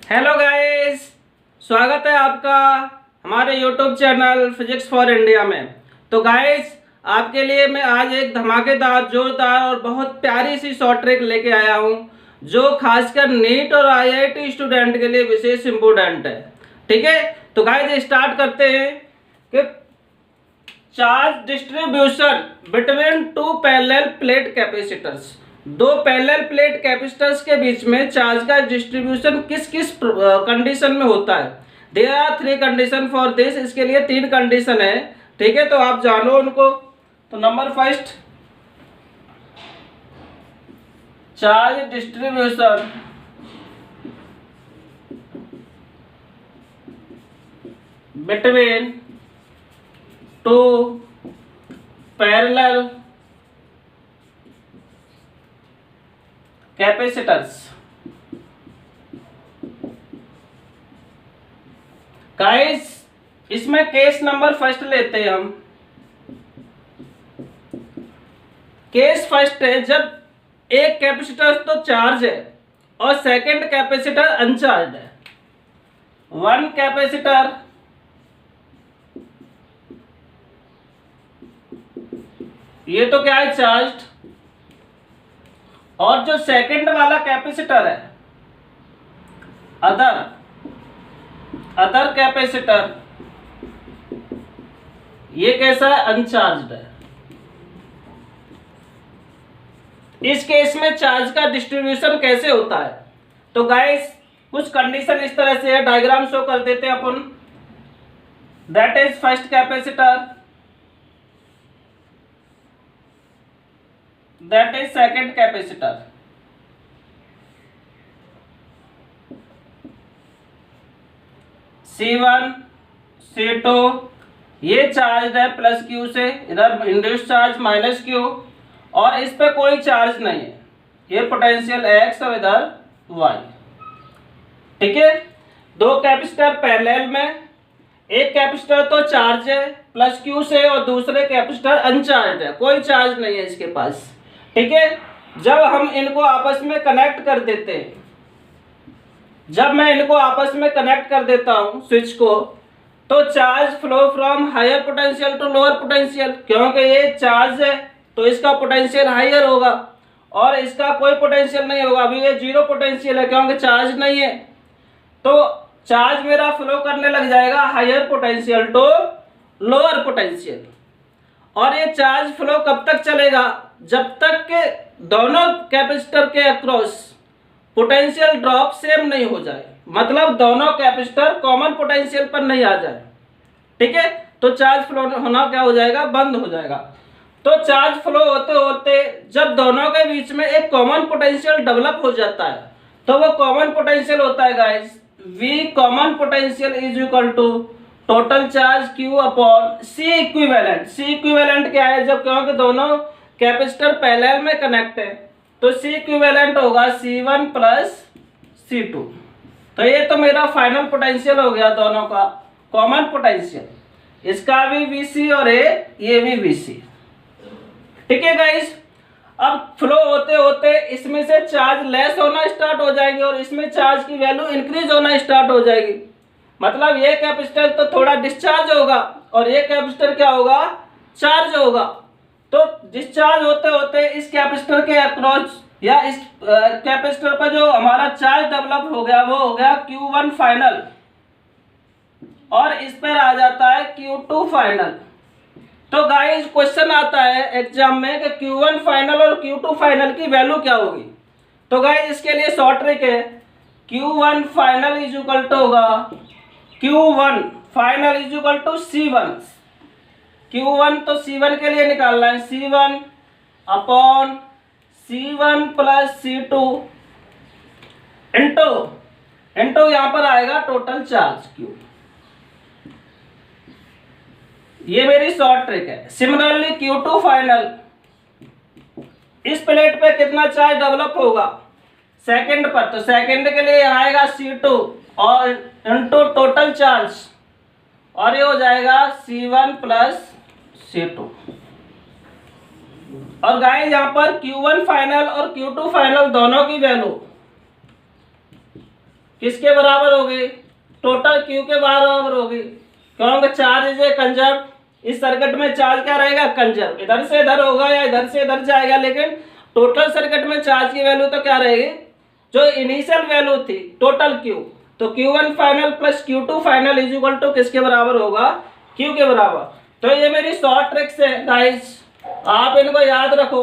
Hello guys, स्वागत है आपका हमारे YouTube channel physics for India में। तो गाइस, आपके लिए मैं आज एक धमाकेदार, जोरदार और बहुत प्यारी सी शॉर्ट ट्रिक लेके आया हूँ जो खासकर नीट और आईआईटी स्टूडेंट के लिए विशेष इम्पोर्टेंट है। ठीक है, तो गाइस स्टार्ट करते हैं कि charge distribution between two parallel plate capacitors. दो पैरेलल प्लेट कैपेसिटर्स के बीच में चार्ज का डिस्ट्रीब्यूशन किस किस कंडीशन में होता है। There are 3 condition for this. इसके लिए 3 कंडीशन है। ठीक है, तो आप जानो उनको। तो number first, charge distribution between two parallel capacitors. Guys, इसमें केस नंबर फर्स्ट लेते हैं हम। केस फर्स्ट है जब एक कैपेसिटर तो चार्ज है और सेकंड कैपेसिटर अनचार्ज है। वन कैपेसिटर ये तो क्या है, चार्ज्ड, और जो सेकंड वाला कैपेसिटर है अदर कैपेसिटर, ये कैसा है, अनचार्ज्ड है। इस केस में चार्ज का डिस्ट्रीब्यूशन कैसे होता है? तो गाइस, कुछ कंडीशन इस तरह से है, डायग्राम शो कर देते हैं अपन। That is first capacitor, that is second capacitor. C1 C2 ये चार्ज है प्लस Q से, इधर इंड्यूस चार्ज माइनस Q, और इस पे कोई चार्ज नहीं है, ये पोटेंशियल X और इधर Y। ठीक है, दो कैपेसिटर पैरेलल में, एक कैपेसिटर तो चार्ज है प्लस Q से और दूसरे कैपेसिटर अनचार्ज है, कोई चार्ज नहीं है इसके पास। ठीक है, जब हम इनको आपस में कनेक्ट कर देते हैं, जब मैं इनको आपस में कनेक्ट कर देता हूं स्विच को, तो charge flow from higher potential to lower potential. क्योंकि ये चार्ज है तो इसका पोटेंशियल हायर होगा और इसका कोई पोटेंशियल नहीं होगा। अभी ये जीरो पोटेंशियल है क्योंकि चार्ज नहीं है, तो चार्ज मेरा फ्लो करने लग जाएगा higher potential to lower potential. और ये चार्ज फ्लो कब तक चलेगा? जब तक के दोनों कैपेसिटर के अक्रॉस पोटेंशियल ड्रॉप सेम नहीं हो जाए, मतलब दोनों कैपेसिटर कॉमन पोटेंशियल पर नहीं आ जाए। ठीक है, तो चार्ज फ्लो होना क्या हो जाएगा, बंद हो जाएगा। तो चार्ज फ्लो होते होते जब दोनों के बीच में एक कॉमन पोटेंशियल डेवलप हो जाता है, तो वो कॉमन पोटेंशियल होता है guys V common potential is equal to total charge Q upon C equivalent. C equivalent क्या है? जब क्योंकि दोनों कैपेसिटर पैरेलल में कनेक्ट है तो C इक्विवेलेंट होगा C1 प्लस C2। तो ये तो मेरा फाइनल पोटेंशियल हो गया, दोनों का कॉमन पोटेंशियल, इसका भी VC और ये भी VC। ठीक है गाइस, अब फ्लो होते होते इसमें से चार्ज लेस होना स्टार्ट हो जाएंगे और इसमें चार्ज की वैल्यू इंक्रीज होना स्टार्ट हो जाएगी। मतलब ये कैपेसिटर तो थोड़ा डिस्चार्ज होगा और ये कैपेसिटर क्या होगा, चार्ज होगा। तो डिस्चार्ज होते होते इस कैपेसिटर के अक्रॉस या इस कैपेसिटर पर जो हमारा चार्ज डेवलप हो गया वो हो गया Q1 फाइनल, और इस पर आ जाता है Q2 फाइनल। तो गाइस, क्वेश्चन आता है एग्जाम में कि Q1 फाइनल और Q2 फाइनल की वैल्यू क्या होगी। तो गाइस, इसके लिए शॉर्ट ट्रिक है, Q1 final is equal to होगा Q1 final is equal to C1। Q1 तो C1 के लिए निकालना है, C1 upon C1 plus C2 into यहां पर आएगा टोटल चार्ज Q। ये मेरी शॉर्ट ट्रिक है। सिमिलरली Q2 फाइनल, इस प्लेट पे कितना चार्ज डेवलप होगा सेकंड पर, तो सेकंड के लिए आएगा C2 और इंटू टोटल चार्ज, और ये हो जाएगा C1 प्लस C2। और गाइस यहाँ पर Q1 फाइनल और Q2 फाइनल दोनों की वैल्यू किसके बराबर होगी? टोटल Q के बराबर होगी, क्योंकि चार्ज इज ए कंजर्व। इस सर्किट में चार्ज क्या रहेगा? कंजर्व। इधर से इधर होगा या इधर से इधर जाएगा, लेकिन टोटल सर्किट में चार्ज की वैल्यू तो क्या रहेगी? जो इनिशियल वैल्यू थी टोटल Q, तो Q1 final plus Q2 final is equal to किसके बराबर होगा? Q के बराबर। तो ये मेरी शॉर्ट ट्रिक्स है गाइस, आप इनको याद रखो,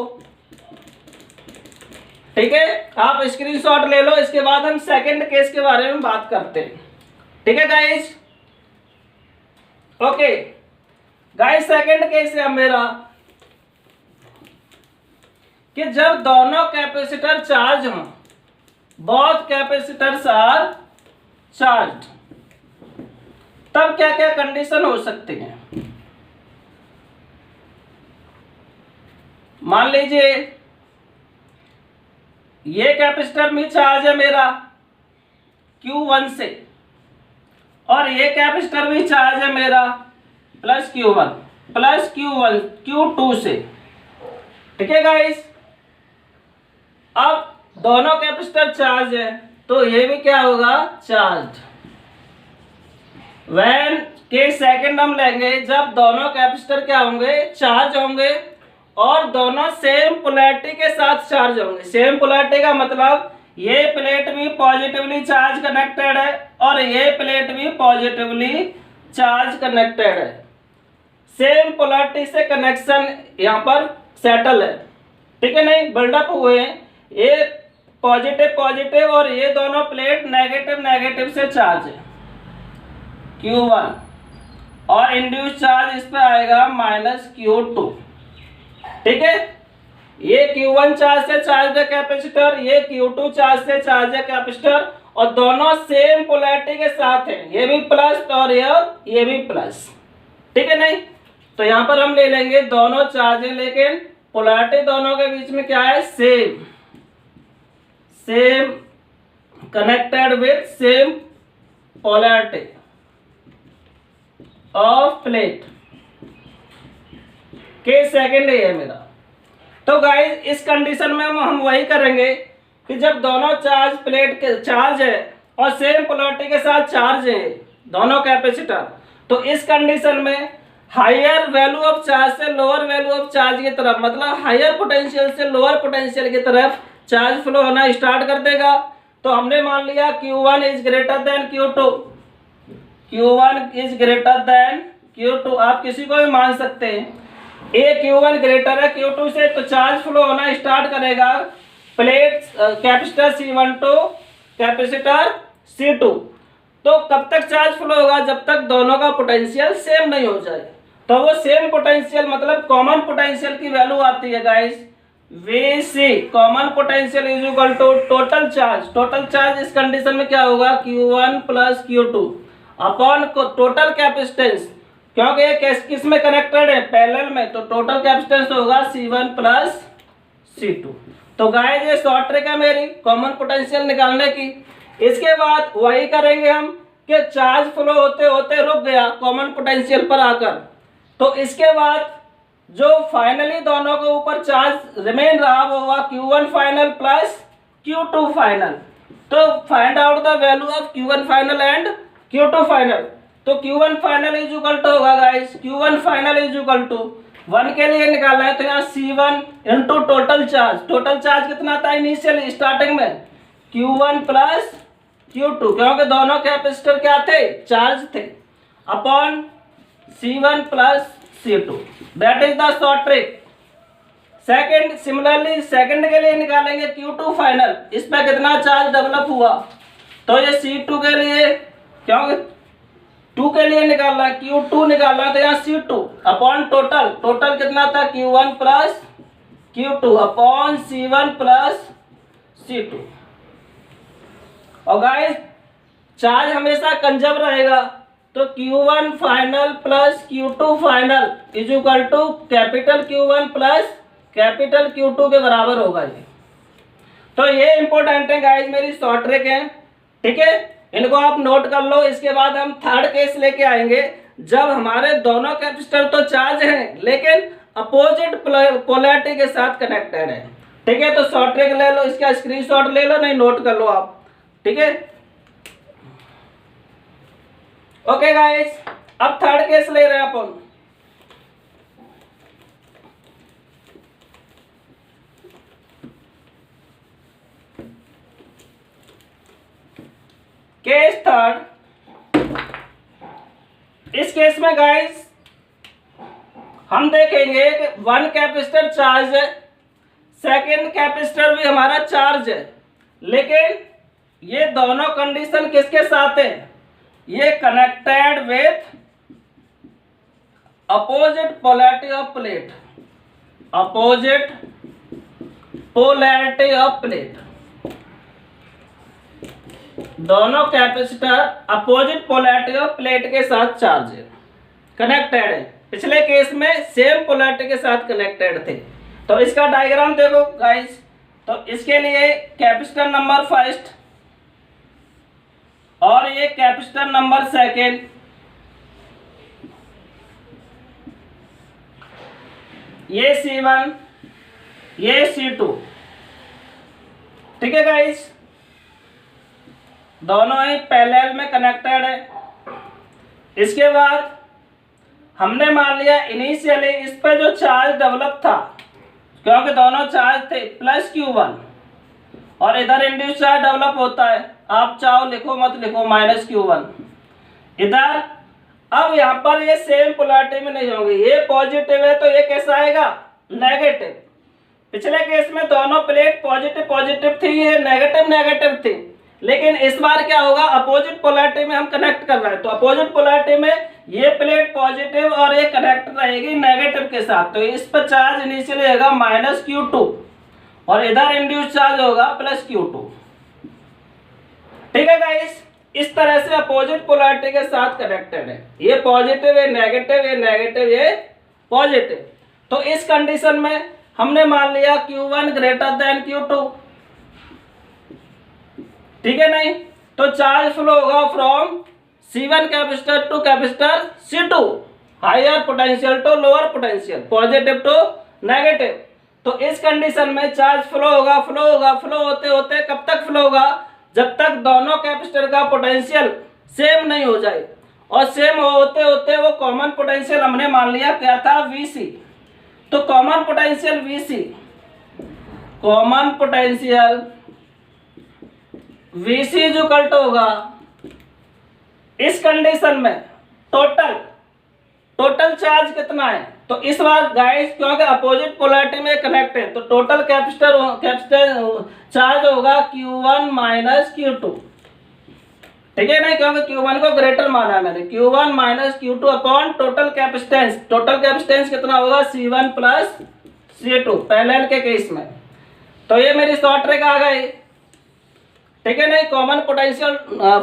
ठीक है? आप स्क्रीनशॉट ले लो, इसके बाद हम सेकंड केस के बारे में बात करते हैं, ठीक है guys? Okay guys, second case है मेरा कि जब दोनों कैपेसिटर चार्ज हों, बोथ कैपेसिटर्स आर चार्ज्ड, तब क्या क्या कंडीशन हो सकती हैं? मान लीजिए ये कैपेसिटर में चार्ज है मेरा Q1 से, और ये कैपेसिटर भी चार्ज है मेरा प्लस Q1 Q2 से, ठीक है गाइस? अब दोनों कैपेसिटर चार्ज है, तो ये भी क्या होगा? चार्ज। व्हेन के सेकंड हम लेंगे जब दोनों कैपेसिटर क्या होंगे? चार्ज होंगे, और दोनों सेम पोलैरिटी के साथ चार्ज होंगे। सेम पोलैरिटी का मतलब ये प्लेट भी पॉजिटिवली चार्ज कनेक्टेड है और ये प्लेट भी पॉजिटिवली चार्ज कनेक्टेड है। सेम पोलैरिटी से कनेक्शन यहाँ पर सेटल है, ठीक है? नहीं बिल्डअप हुए हैं, ये पॉजिटिव और ये दोनों प्लेट नेगेटिव से चार्ज है Q1, और इंड्यूस चार्ज इस पे आएगा -Q2, ठीक है? ये Q1 चार्ज से चार्ज है कैपेसिटर, ये Q2 चार्ज से चार्ज है कैपेसिटर, और दोनों सेम पोलैरिटी के साथ हैं, ये भी प्लस और ये भी प्लस, ठीक है? नहीं तो यहाँ पर हम ले लेंगे दोनों चार्ज है, लेकिन पोलैरिटी दोनों के बीच में क्या है? Same connected with same polarity of plate के सेकंड है मेरा। तो गाइस इस कंडीशन में हम वही करेंगे कि जब दोनों चार्ज प्लेट के चार्ज है और सेम पोलैरिटी के साथ चार्ज है दोनों कैपेसिटर, तो इस कंडीशन में हायर वैल्यू ऑफ चार्ज से लोअर वैल्यू ऑफ चार्ज की तरफ, मतलब हायर पोटेंशियल से लोअर पोटेंशियल की तरफ चार्ज फ्लो होना स्टार्ट कर देगा। तो हमने मान लिया Q1 is greater than Q2, Q1 is greater than Q2, आप किसी को भी मान सकते हैं। ए Q1 ग्रेटर है Q2 से, तो चार्ज फ्लो होना स्टार्ट करेगा plate capacitor C1 to capacitor C2। तो कब तक चार्ज फ्लो होगा? जब तक दोनों का पोटेंशियल सेम नहीं हो जाए। तो वो सेम पोटेंशियल मतलब कॉमन पोटेंशियल की वैल्यू आती है guys Vc, common potential is equal to total charge. Total charge इस कंडीशन में क्या होगा? Q1 plus Q2 upon total capacitance, क्योंकि ये किस में कनेक्टेड है? पैरेलल में, तो टोटल कैपेसिटेंस होगा C1 प्लस C2। तो गाइस ये शॉर्ट ट्रिक है मेरी कॉमन पोटेंशियल निकालने की। इसके बाद वही करेंगे हम कि चार्ज फ्लो होते होते रुक गया कॉमन पोटेंशियल पर आकर, तो इसके बाद जो फाइनली दोनों के ऊपर चार्ज रिमेन रहा वो हुआ Q1 final plus Q2 final. तो find out the value of Q1 final and Q2 final. तो Q1 final is equal to होगा guys, Q1 final is equal to 1 के लिए निकालना है तो यहाँ C1 into total charge. Total charge कितना था इनिशियल स्टार्टिंग में? Q1 प्लस Q2, क्योंकि दोनों कैपेसिटर क्या थे? चार्ज थे, upon C1 plus C2। That is the short trick. Second, similarly second के लिए निकालेंगे Q2 फाइनल। इस पर कितना चार्ज डेवलप हुआ? तो ये C2 के लिए, क्योंकि 2 के लिए निकालना है, Q2 निकालना है तो यहाँ C2 अपॉन टोटल। टोटल कितना था? Q1 plus Q2 upon C1 plus C2। और गाइस चार्ज हमेशा कंजर्व रहेगा, तो Q1 final plus Q2 final is equal to capital Q1 plus capital Q2 के बराबर होगा ये। तो ये इंपॉर्टेंट है गाइस, मेरी शॉर्ट ट्रिक है, ठीक है? इनको आप नोट कर लो। इसके बाद हम थर्ड केस लेके आएंगे जब हमारे दोनों कैपेसिटर तो चार्ज हैं लेकिन अपोजिट पोलैरिटी के साथ कनेक्टेड है, ठीक है? तो शॉर्ट ट्रिक ले लो, इसका स्क्रीनशॉट ले लो, नहीं नोट कर लो आप, ठीक है? ओके गाइस, अब थर्ड केस ले रहे हैं अपन। केस थर्ड, इस केस में गाइस हम देखेंगे कि वन कैपेसिटर चार्ज है, सेकेंड कैपेसिटर भी हमारा चार्ज है, लेकिन ये दोनों कंडीशन किसके साथ है? ये connected with opposite polarity of plate, opposite polarity of plate. दोनों capacitor opposite polarity of plate के साथ चार्ज है, कनेक्टेड है। पिछले केस में सेम पोलैरिटी के साथ कनेक्टेड थे। तो इसका डायग्राम देखो गाइस। तो इसके लिए कैपेसिटर नंबर फर्स्ट और ये कैपेसिटर नंबर सेकेंड, ये C1, ये C2, ठीक है गाइस, दोनों ही पैरेलल में कनेक्टेड है। इसके बाद हमने मान लिया इनिशियली इस पर जो चार्ज डेवलप था, क्योंकि दोनों चार्ज थे प्लस Q1, और इधर इंड्यूस चार्ज डेवलप होता है, आप चाहो लिखो मत लिखो माइनस Q1 इधर। अब यहाँ पर ये सेम पोलैरिटी में नहीं होंगे, ये पॉजिटिव है तो ये कैसा आएगा? नेगेटिव। पिछले केस में दोनों प्लेट पॉजिटिव पॉजिटिव थी, ये नेगेटिव नेगेटिव थी, लेकिन इस बार क्या होगा? अपोजिट पोलैरिटी में हम कनेक्ट कर रहे हैं, तो अपोजिट पोलैरिटी में ये प्लेट पॉजिटिव और ये कनेक्ट रहेगी नेगेटिव के साथ। तो इस पर चार्ज इनिशियली होगा माइनस Q2 और इधर इंड्यूस चार्ज होगा प्लस Q2, ठीक है गाइस। इस तरह से अपोजिट पोलैरिटी के साथ कनेक्टेड है, ये पॉजिटिव है नेगेटिव, ये नेगेटिव ये पॉजिटिव। तो इस कंडीशन में हमने मान लिया Q1 ग्रेटर देन Q2, ठीक है नहीं? तो चार्ज फ्लो होगा from C1 capacitor to capacitor C2, higher potential to lower potential, positive to negative. तो इस कंडीशन में चार्ज फ्लो होगा फ्लो होगा फ्लो होते होते कब तक फ्लो होगा? जब तक दोनों कैपेसिटर का पोटेंशियल सेम नहीं हो जाए, और सेम होते होते वो कॉमन पोटेंशियल हमने मान लिया क्या था? VC। तो common potential VC, common potential VC जो कल्ट होगा इस कंडीशन में टोटल चार्ज कितना है? तो इस बार गाइस क्योंकि अपोजिट पोलैरिटी में कनेक्ट है, तो टोटल कैपेसिटर चार्ज होगा Q1 माइनस Q2, ठीक है नहीं? क्योंकि Q1 को ग्रेटर माना है मैंने, Q1 minus Q2 upon total capacitance. Total capacitance कितना होगा? C1 प्लस C2 पैरेलल के केस में। तो ये मेरी शॉर्ट ट्रिक आ गई, ठीक है नहीं? कॉमन पोटेंशियल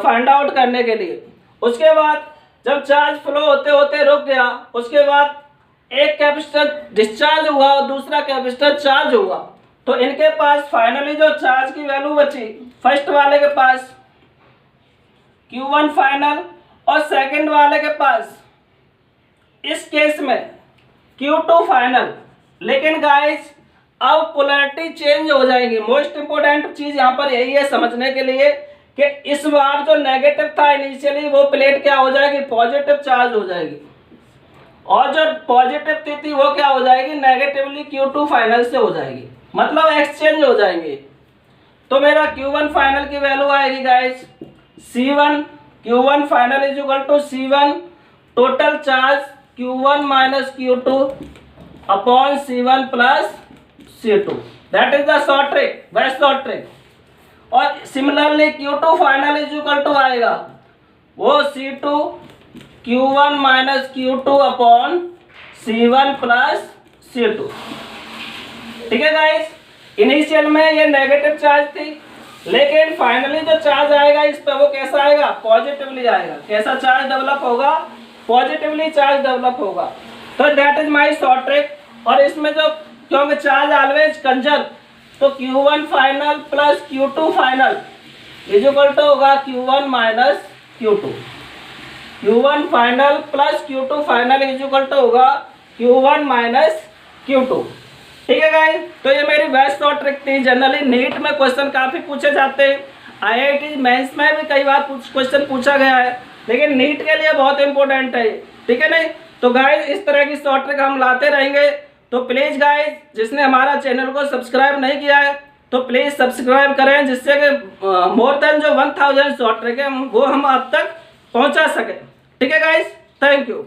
फाइंड आउट करने के लिए। उसके बाद जब चार्ज फ्लो होते होते रुक गया, उसके बाद एक कैपेसिटर डिस्चार्ज हुआ और दूसरा कैपेसिटर चार्ज हुआ, तो इनके पास फाइनली जो चार्ज की वैल्यू बची, फर्स्ट वाले के पास Q1 फाइनल और सेकंड वाले के पास इस केस में Q2 फाइनल। लेकिन गाइस अब पोलैरिटी चेंज हो जाएगी। मोस्ट इंपोर्टेंट चीज यहाँ पर यही है समझने के लिए कि इस बार जो नेगेटिव था इनिशियली, वो प्लेट क्या हो जाएगी? पॉजिटिव चार्ज हो जाएगी, और जो पॉजिटिव थी वो क्या हो जाएगी? नेगेटिवली Q2 फाइनल से हो जाएगी, मतलब एक्सचेंज हो जाएंगे। तो मेरा Q1 फाइनल की वैल्यू आएगी guys C1, Q1 final is equal to C1 total charge Q1 minus Q2 upon C1 plus C2। That is the short trick, best short trick. और similarly Q2 final is equal to आएगा वो C2 Q1 minus Q2 upon C1 plus C2, ठीक है guys. Initial में ये negative charge थी, लेकिन finally जो चार्ज आएगा इस पर वो कैसा आएगा? पॉजिटिवली आएगा। कैसा चार्ज डेवलप होगा? पॉजिटिवली चार्ज डेवलप होगा। तो that is my short trick. और इसमें जो क्योंकि चार्ज ऑलवेज कंजर्व, तो Q1 final plus Q2 final is equal to होगा Q1 minus Q2। Q1 final plus Q2 final is equal to होगा Q1 माइनस Q2, ठीक है गाइस। तो ये मेरी बेस्ट शॉर्ट ट्रिक थी। जनरली नीट में क्वेश्चन काफी पूछे जाते हैं, IIT मेंस में भी कई बार क्वेश्चन पूछा गया है। लेकिन नीट के लिए बहुत इंपॉर्टेंट है, ठीक है नहीं। तो गाइज इस तरह की शॉर्ट ट्रिक हम लाते रहेंगे। तो प्लीज़ गाइज जिसने हमारा चैनल को सब्सक्राइब नहीं किया है तो प्लीज़ सब्सक्राइब करें, जिससे कि मोर देन जो 1000 शॉर्ट ट्रिक है वो हम आप तक पहुंचा सकें। ठीक है गाइज, थैंक यू।